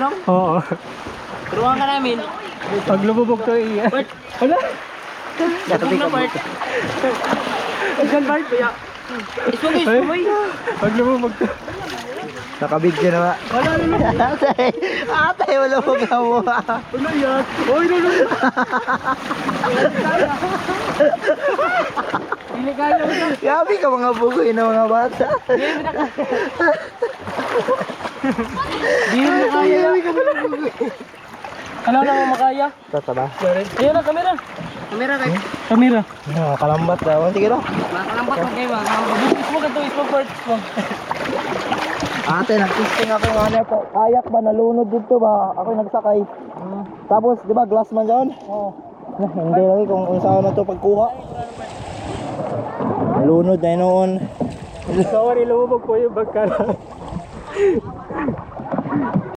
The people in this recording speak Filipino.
Nong? Oo. Turuan ka namin. Pag lumubog to iya. Bart, Ano? lubog na Bart. Diyan Bart, kaya. Isugis, Ay. boy. Pag lumubog to. Nakabidyo na ba? Wala na. Ate, wala mo gawa. Ano yan? Uy, no. Hindi kaya mo na. Grabe ka mga bugoy na mga bata. Hindi mo kaya. Ano na mo makaya? Tataba. Ayun na, kamera. Kamera kayo. Kamera. Kalambat daw. Sige daw. Makalambat mo kayo. Bubukis mo ganito, ismo Bart. Ate, nag-testing ako ng ano po. Kayak ba, nalunod dito ba? Ako nagsakay. Tapos, di ba, glass man dyan? Oo. Hindi lagi kung saan na to pagkuha. Nalunod na noon. Sorry, lumubog po yung bag ka.